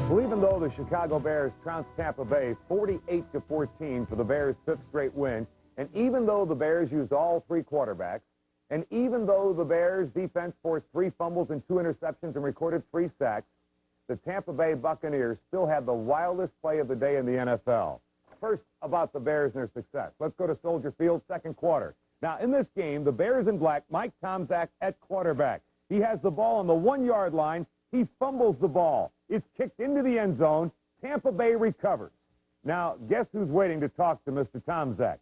Well, even though the Chicago Bears trounced Tampa Bay 48-14 for the Bears' fifth straight win, and even though the Bears used all three quarterbacks, and even though the Bears' defense forced 3 fumbles and 2 interceptions and recorded 3 sacks, the Tampa Bay Buccaneers still had the wildest play of the day in the NFL. First, about the Bears and their success. Let's go to Soldier Field, second quarter. Now, in this game, the Bears in black, Mike Tomczak at quarterback. He has the ball on the 1-yard line. He fumbles the ball. It's kicked into the end zone. Tampa Bay recovers. Now, guess who's waiting to talk to Mr. Tomczak?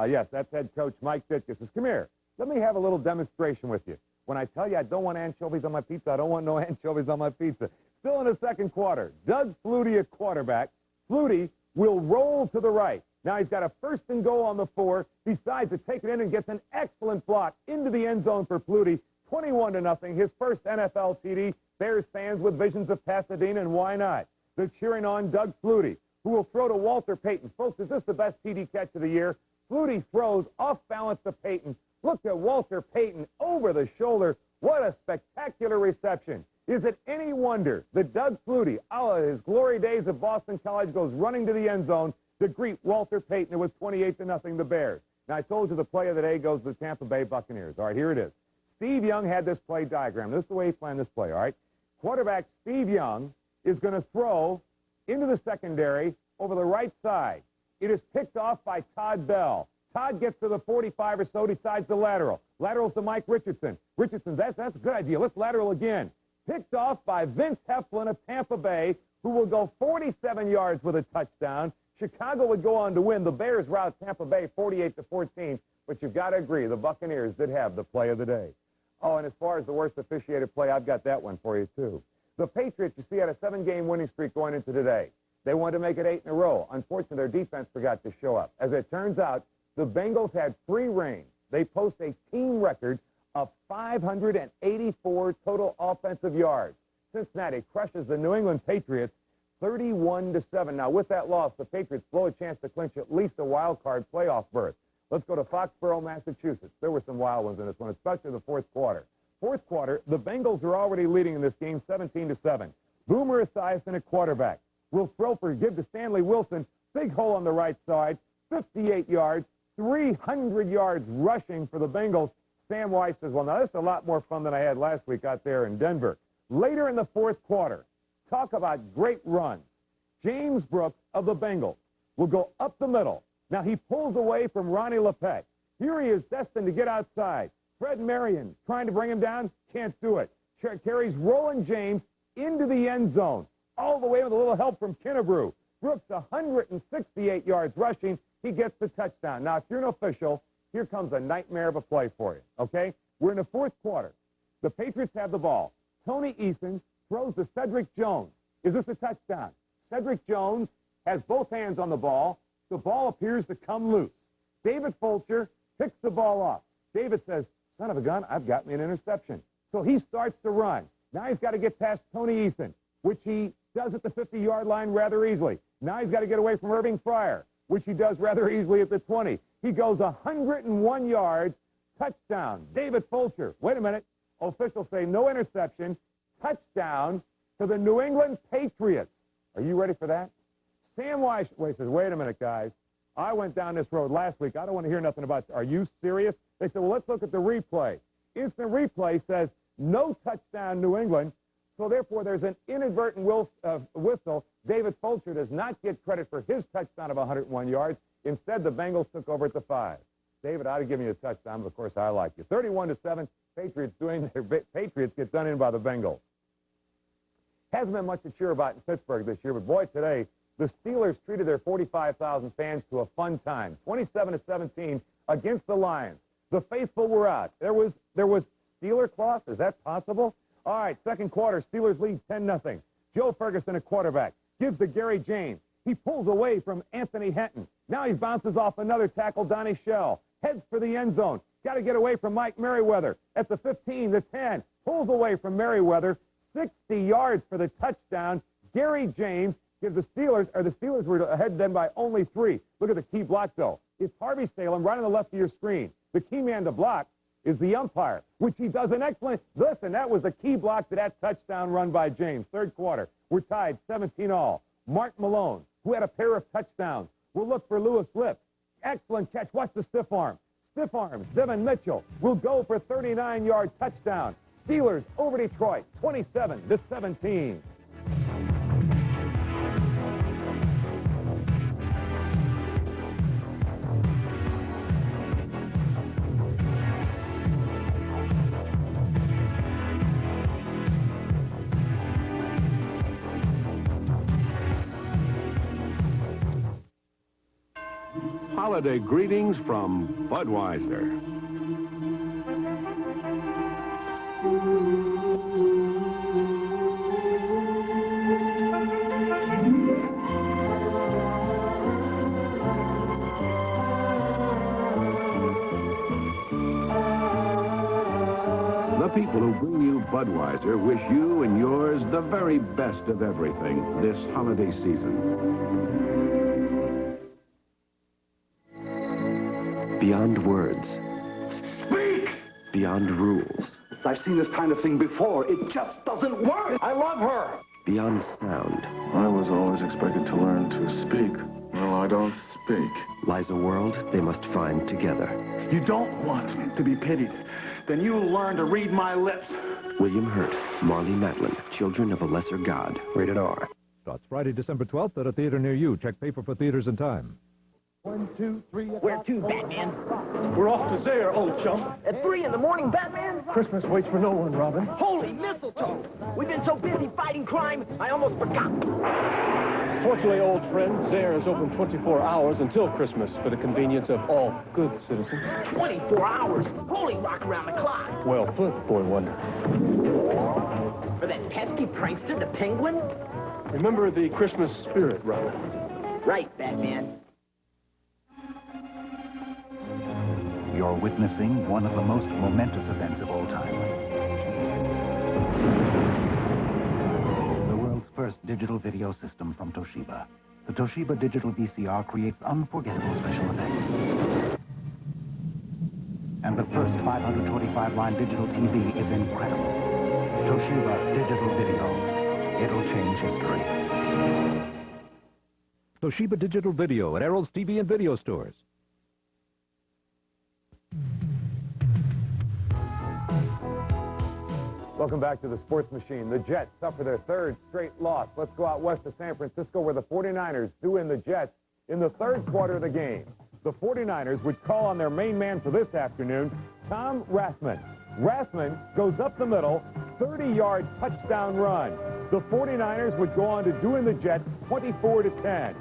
Yes, that's head coach Mike Ditka. Says, come here. Let me have a little demonstration with you. When I tell you I don't want anchovies on my pizza, I don't want no anchovies on my pizza. Still in the second quarter, Doug Flutie at quarterback. Flutie will roll to the right. Now he's got a first and goal on the 4. Decides to take it in and gets an excellent block into the end zone for Flutie. 21-0, his first NFL TD. Bears fans with visions of Pasadena, and why not? They're cheering on Doug Flutie, who will throw to Walter Payton. Folks, is this the best TD catch of the year? Flutie throws off balance to Payton. Look at Walter Payton over the shoulder. What a spectacular reception. Is it any wonder that Doug Flutie, out of his glory days at Boston College, goes running to the end zone to greet Walter Payton? It was 28-0 the Bears. Now, I told you the play of the day goes to the Tampa Bay Buccaneers. All right, here it is. Steve Young had this play diagram. This is the way he planned this play, all right? Quarterback Steve Young is going to throw into the secondary over the right side. It is picked off by Todd Bell. Todd gets to the 45 or so, decides to lateral. Laterals to Mike Richardson. Richardson, that's a good idea. Let's lateral again. Picked off by Vince Heflin of Tampa Bay, who will go 47 yards with a touchdown. Chicago would go on to win. The Bears rout Tampa Bay 48-14, but you've got to agree, the Buccaneers did have the play of the day. Oh, and as far as the worst officiated play, I've got that one for you, too. The Patriots, you see, had a 7-game winning streak going into today. They wanted to make it 8 in a row. Unfortunately, their defense forgot to show up. As it turns out, the Bengals had free reign. They post a team record of 584 total offensive yards. Cincinnati crushes the New England Patriots 31-7. Now, with that loss, the Patriots blow a chance to clinch at least a wild card playoff berth. Let's go to Foxborough, Massachusetts. There were some wild ones in this one, especially the fourth quarter. Fourth quarter, the Bengals are already leading in this game 17-7. Boomer Esiason at quarterback. Will throw for give to Stanley Wilson. Big hole on the right side, 58 yards, 300 yards rushing for the Bengals. Sam Weiss says, well, now this is a lot more fun than I had last week out there in Denver. Later in the fourth quarter, talk about great runs. James Brooks of the Bengals will go up the middle. Now, he pulls away from Ronnie Lepet. Here he is destined to get outside. Fred Marion trying to bring him down, can't do it. Carries Roland James into the end zone, all the way with a little help from Kinnebrew. Brooks, 168 yards rushing. He gets the touchdown. Now, if you're an official, here comes a nightmare of a play for you, okay? We're in the fourth quarter. The Patriots have the ball. Tony Eason throws to Cedric Jones. Is this a touchdown? Cedric Jones has both hands on the ball. The ball appears to come loose. David Fulcher picks the ball off. David says, son of a gun, I've got me an interception. So he starts to run. Now he's got to get past Tony Eason, which he does at the 50-yard line rather easily. Now he's got to get away from Irving Fryer, which he does rather easily at the 20. He goes 101 yards, touchdown. David Fulcher. Wait a minute. Officials say no interception, touchdown to the New England Patriots. Are you ready for that? Sam Weiss says, wait a minute, guys. I went down this road last week. I don't want to hear nothing about it. Are you serious? They said, well, let's look at the replay. Instant replay says no touchdown New England, so therefore there's an inadvertent whistle. David Fulcher does not get credit for his touchdown of 101 yards. Instead, the Bengals took over at the 5. David, I'd have given you a touchdown, but of course I like you. 31-7, Patriots get done in by the Bengals. Hasn't been much to cheer about in Pittsburgh this year, but boy, today, the Steelers treated their 45,000 fans to a fun time, 27-17 against the Lions. The faithful were out. There was Steeler cloth. Is that possible? All right, second quarter, Steelers lead 10-0. Joe Ferguson, a quarterback, gives to Gary James. He pulls away from Anthony Henton. Now he bounces off another tackle, Donnie Shell. Heads for the end zone. Got to get away from Mike Merriweather. At the 15, the 10. Pulls away from Merriweather. 60 yards for the touchdown. Gary James gives the Steelers were ahead then by only 3. Look at the key block, though. It's Harvey Salem right on the left of your screen. The key man to block is the umpire, which he does an excellent. Listen, that was the key block to that touchdown run by James. Third quarter. We're tied 17-all. Mark Malone, who had a pair of touchdowns, will look for Lewis Lips. Excellent catch. Watch the stiff arm. Stiff arms. Devin Mitchell will go for 39-yard touchdown. Steelers over Detroit, 27-17. Holiday greetings from Budweiser. The people who bring you Budweiser wish you and yours the very best of everything this holiday season. Beyond words. Speak! Beyond rules. I've seen this kind of thing before. It just doesn't work. I love her. Beyond sound. I was always expected to learn to speak. Well, I don't speak. Lies a world they must find together. You don't want to be pitied. Then you learn to read my lips. William Hurt, Marley Matlin, Children of a Lesser God. Rated R. Starts Friday, December 12th at a theater near you. Check paper for theaters and time. 1, 2, 3. Where to, Batman? We're off to Zaire, old chum. At 3 in the morning, Batman? Christmas waits for no one, Robin. Holy mistletoe! We've been so busy fighting crime, I almost forgot. Fortunately, old friend, Zaire is open 24 hours until Christmas for the convenience of all good citizens. 24 hours? Holy rock around the clock. Well put, boy wonder. For that pesky prankster, the Penguin? Remember the Christmas spirit, Robin. Right, Batman. You're witnessing one of the most momentous events of all time. The world's first digital video system from Toshiba. The Toshiba Digital VCR creates unforgettable special effects. And the first 525-line digital TV is incredible. Toshiba Digital Video. It'll change history. Toshiba Digital Video at Errol's TV and video stores. Welcome back to the Sports Machine. The Jets suffer their third straight loss. Let's go out west to San Francisco where the 49ers do in the Jets in the third quarter of the game. The 49ers would call on their main man for this afternoon, Tom Rathman. Rathman goes up the middle, 30-yard touchdown run. The 49ers would go on to do in the Jets 24-10.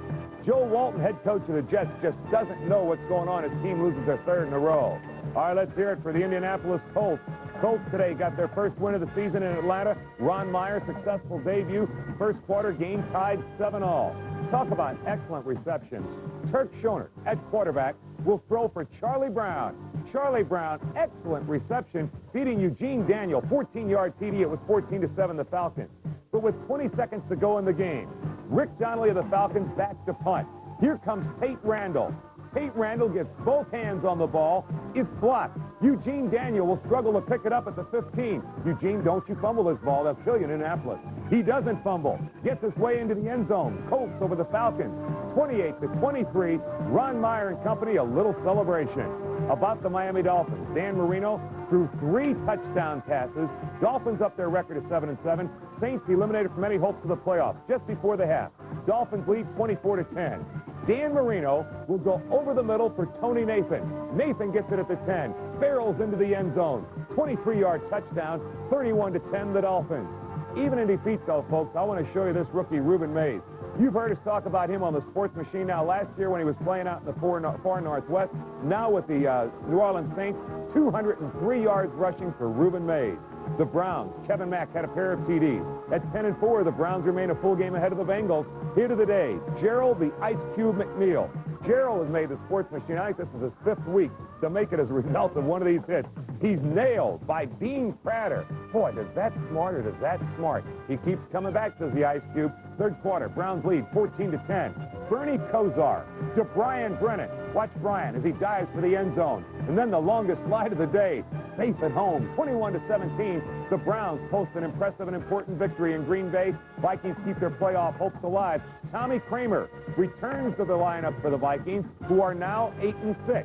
Joe Walton, head coach of the Jets, just doesn't know what's going on. His team loses their third in a row. All right, let's hear it for the Indianapolis Colts. Colts today got their first win of the season in Atlanta. Ron Meyer, successful debut. First quarter game tied 7-all. Talk about excellent receptions. Turk Schoner at quarterback will throw for Charlie Brown. Charlie Brown, excellent reception, beating Eugene Daniel, 14-yard TD. It was 14-7 the Falcons. But with 20 seconds to go in the game, Rick Donnelly of the Falcons back to punt. Here comes Tate Randall. Tate Randall gets both hands on the ball. It's blocked. Eugene Daniel will struggle to pick it up at the 15. Eugene, don't you fumble this ball. They'll kill you in Indianapolis. He doesn't fumble. Gets his way into the end zone. Colts over the Falcons. 28-23. Ron Meyer and company, a little celebration. About the Miami Dolphins. Dan Marino threw 3 touchdown passes. Dolphins up their record of 7-7. Saints eliminated from any hopes of the playoffs just before the half. Dolphins lead 24-10. Dan Marino will go over the middle for Tony Nathan. Nathan gets it at the 10. Barrels into the end zone. 23-yard touchdown, 31-10 the Dolphins. Even in defeat, though, folks, I want to show you this rookie, Reuben Mays. You've heard us talk about him on the Sports Machine now. Last year when he was playing out in the far Northwest, now with the New Orleans Saints, 203 yards rushing for Reuben Mays. The Browns, Kevin Mack had a pair of TDs. At 10-4, the Browns remain a full game ahead of the Bengals. Hit of the day, Gerald the Ice Cube McNeil. Gerald has made the Sports Machine, I think this is his 5th week, to make it as a result of one of these hits. He's nailed by Dean Prater. Boy, does that smart or does that smart. He keeps coming back, says the Ice Cube. Third quarter, Browns lead 14-10. Bernie Kosar to Brian Brennan. Watch Brian as he dives for the end zone. And then the longest slide of the day, safe at home. 21-17, the Browns post an impressive and important victory in Green Bay. Vikings keep their playoff hopes alive. Tommy Kramer returns to the lineup for the Vikings, who are now 8-6.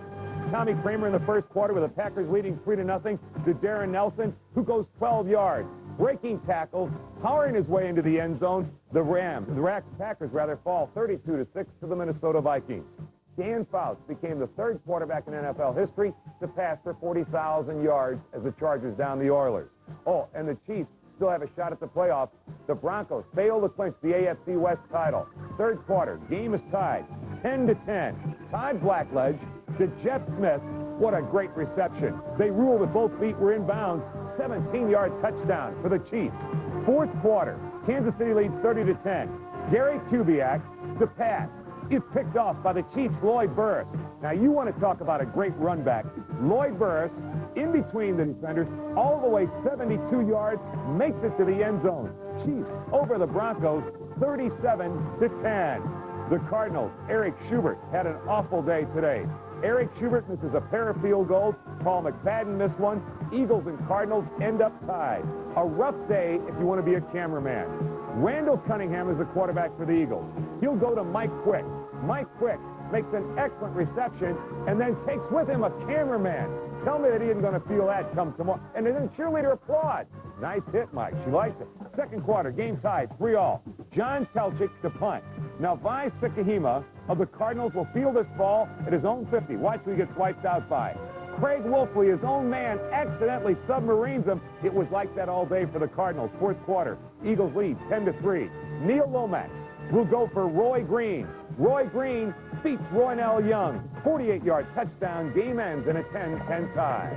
Tommy Kramer in the first quarter with the Packers leading 3-0 to Darren Nelson, who goes 12 yards. Breaking tackles, powering his way into the end zone. The Packers fall 32-6 to the Minnesota Vikings. Dan Fouts became the third quarterback in NFL history to pass for 40,000 yards as the Chargers down the Oilers. Oh, and the Chiefs still have a shot at the playoffs. The Broncos fail to clinch the AFC West title. Third quarter, game is tied, 10-10. Todd Blackledge to Jeff Smith. What a great reception. They ruled that both feet were in bounds. 17-yard touchdown for the Chiefs. Fourth quarter, Kansas City leads 30-10. Gary Kubiak, the pass, is picked off by the Chiefs' Lloyd Burris. Now, you want to talk about a great run back. Lloyd Burris, in between the defenders, all the way 72 yards, makes it to the end zone. Chiefs over the Broncos, 37-10. The Cardinals, Eric Schubert, had an awful day today. Eric Schubert misses a pair of field goals. Paul McFadden missed one. Eagles and Cardinals end up tied. A rough day if you want to be a cameraman. Randall Cunningham is the quarterback for the Eagles. He'll go to Mike Quick. Mike Quick makes an excellent reception and then takes with him a cameraman. Tell me that he isn't going to feel that come tomorrow. And then cheerleader applause. Nice hit, Mike. She likes it. Second quarter, game tied, 3-all. John Telchik to punt. Now, Vi Sikahima of the Cardinals will field this ball at his own 50. Watch who he gets wiped out by. Craig Wolfley, his own man, accidentally submarines him. It was like that all day for the Cardinals. Fourth quarter, Eagles lead 10-3. Neil Lomax will go for Roy Green. Roy Green beats Roynell Young. 48-yard touchdown. Game ends in a 10-10 tie.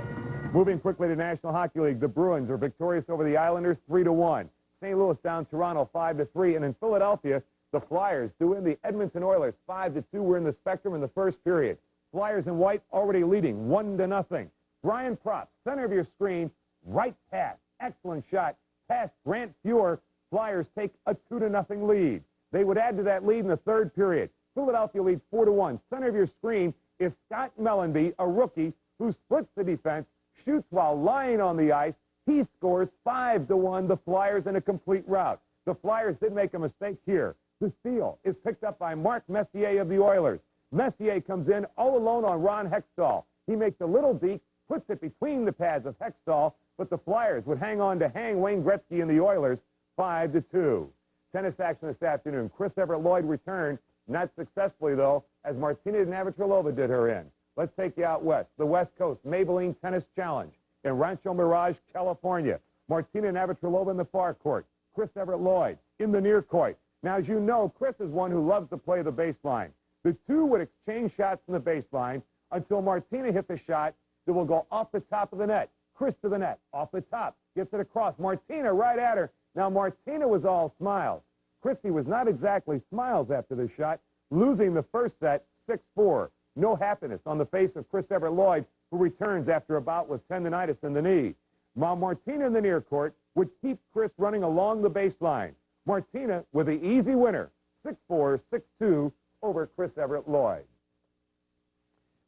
Moving quickly to National Hockey League, the Bruins are victorious over the Islanders 3-1. St. Louis down Toronto 5-3. And in Philadelphia, the Flyers do win the Edmonton Oilers 5-2. We're in the Spectrum in the first period. Flyers in white already leading 1-0. Brian Propp, center of your screen, right pass. Excellent shot. Past Grant Fuhr. Flyers take a 2-0 lead. They would add to that lead in the third period. Philadelphia leads 4-1. Center of your screen is Scott Mellenby, a rookie who splits the defense, shoots while lying on the ice. He scores 5-1. The Flyers in a complete rout. The Flyers did make a mistake here. The steal is picked up by Mark Messier of the Oilers. Messier comes in all alone on Ron Hextall. He makes a little deke, puts it between the pads of Hextall, but the Flyers would hang on to hang Wayne Gretzky and the Oilers 5-2. Tennis action this afternoon. Chris Everett Lloyd returned, not successfully though, as Martina Navratilova did her in. Let's take you out west. The West Coast Maybelline Tennis Challenge in Rancho Mirage, California. Martina Navratilova in the far court. Chris Everett Lloyd in the near court. Now, as you know, Chris is one who loves to play the baseline. The two would exchange shots from the baseline until Martina hit the shot that will go off the top of the net. Chris to the net, off the top, gets it across. Martina right at her. Now, Martina was all smiles. Christie was not exactly smiles after the shot, losing the first set 6-4. No happiness on the face of Chris Everett Lloyd, who returns after a bout with tendonitis in the knee. While Martina in the near court would keep Chris running along the baseline. Martina with the easy winner, 6-4, 6-2 over Chris Everett Lloyd.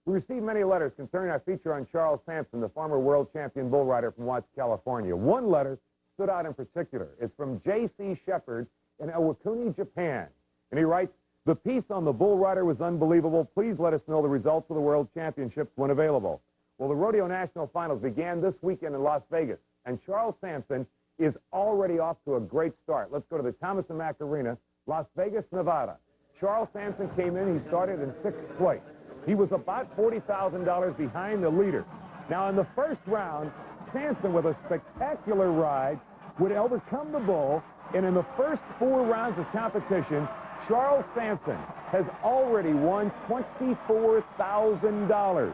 We received many letters concerning our feature on Charles Sampson, the former world champion bull rider from Watts, California. One letter stood out in particular. It's from J.C. Shepard in Iwakuni, Japan. And he writes, "The piece on the bull rider was unbelievable. Please let us know the results of the world championships when available." Well, the Rodeo National Finals began this weekend in Las Vegas, and Charles Sampson is already off to a great start. Let's go to the Thomas & Mack Arena, Las Vegas, Nevada. Charles Sampson came in. He started in 6th place. He was about $40,000 behind the leaders. Now, in the first round, Sampson, with a spectacular ride, would overcome the bull, and in the first 4 rounds of competition, Charles Sampson has already won $24,000.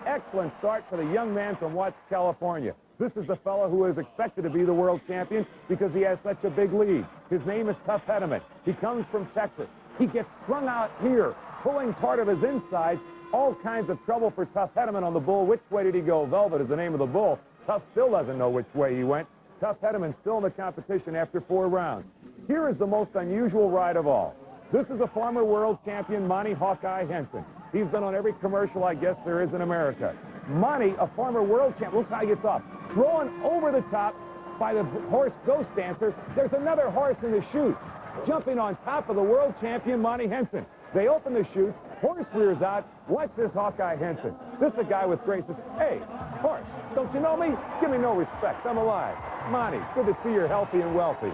Excellent start for the young man from Watts, California. This is the fellow who is expected to be the world champion because he has such a big lead. His name is Tuff Hedeman. He comes from Texas. He gets strung out here, pulling part of his inside. All kinds of trouble for Tuff Hedeman on the bull. Which way did he go? Velvet is the name of the bull. Tuff still doesn't know which way he went. Tuff Hedeman still in the competition after 4 rounds. Here is the most unusual ride of all. This is a former world champion, Monty Hawkeye Henson. He's been on every commercial I guess there is in America. Monty, a former world champ, looks how he gets off. Thrown over the top by the horse Ghost Dancer. There's another horse in the chutes, jumping on top of the world champion, Monty Henson. They open the chutes, horse rears out. Watch this Hawkeye Henson. This is a guy with grace. Hey, horse, don't you know me? Give me no respect. I'm alive. Monty, good to see you're healthy and wealthy.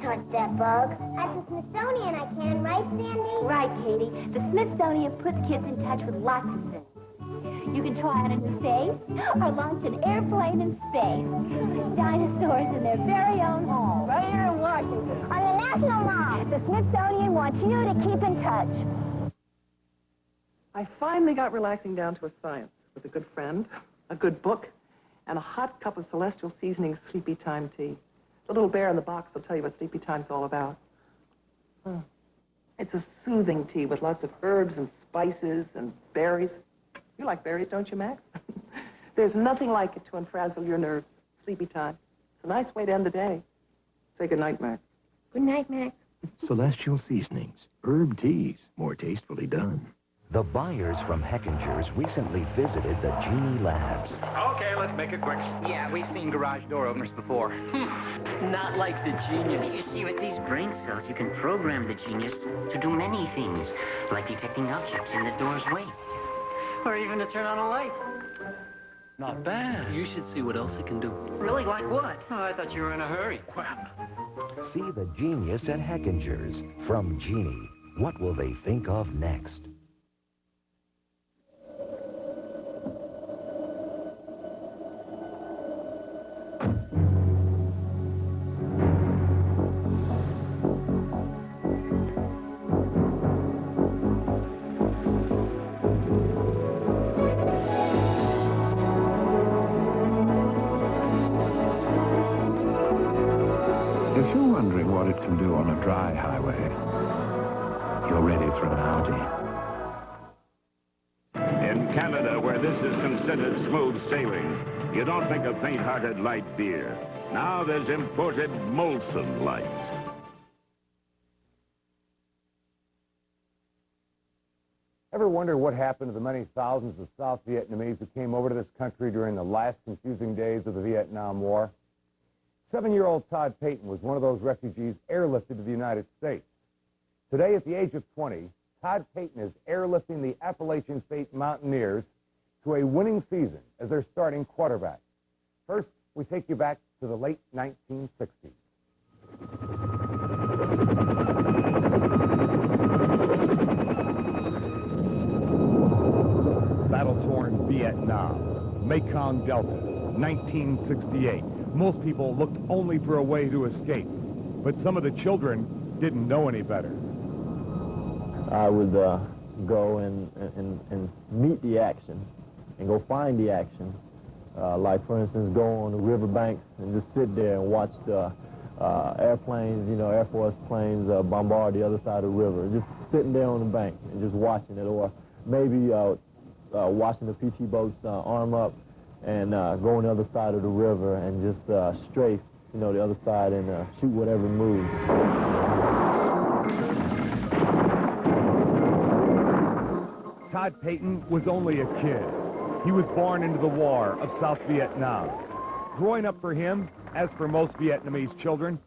Touch that bug. At the Smithsonian I can, right, Sandy? Right, Katie. The Smithsonian puts kids in touch with lots of things. You can try out a new face or launch an airplane in space. Dinosaurs in their very own home. Right here in Washington. On the National Mall. The Smithsonian wants you to keep in touch. I finally got relaxing down to a science with a good friend, a good book, and a hot cup of Celestial Seasoning Sleepy Time tea. The little bear in the box will tell you what Sleepy Time's all about. It's a soothing tea with lots of herbs and spices and berries. You like berries, don't you, Max? There's nothing like it to enfrazzle your nerves. Sleepy Time. It's a nice way to end the day. Say good night, Max. Good night, Max. Celestial Seasonings. Herb teas. More tastefully done. The buyers from Heckinger's recently visited the Genie Labs. Okay, let's make it quick. Yeah, we've seen garage door openers before. Not like the Genius. You see, with these brain cells, you can program the Genius to do many things, like detecting objects in the door's way. Or even to turn on a light. Not bad. You should see what else it can do. Really? Like what? Oh, I thought you were in a hurry. See the genius at Heckinger's. From Genie, what will they think of next? If you're wondering what it can do on a dry highway, you're ready for an Audi. In Canada, where this is considered smooth sailing, you don't think of faint-hearted light beer. Now there's imported Molson Light. Ever wonder what happened to the many thousands of South Vietnamese who came over to this country during the last confusing days of the Vietnam War? 7-year-old Todd Payton was one of those refugees airlifted to the United States. Today, at the age of 20, Todd Payton is airlifting the Appalachian State Mountaineers to a winning season as their starting quarterback. First, we take you back to the late 1960s. Battle-torn Vietnam, Mekong Delta, 1968. Most people looked only for a way to escape, but some of the children didn't know any better. I would go and meet the action and go find the action. Like, for instance, go on the riverbanks and just sit there and watch the airplanes, you know, Air Force planes bombard the other side of the river. Just sitting there on the bank and just watching it, or maybe watching the PT boats arm up and go on the other side of the river and just strafe, you know, the other side and shoot whatever moves. Todd Payton was only a kid. He was born into the war of South Vietnam. Growing up for him, as for most Vietnamese children,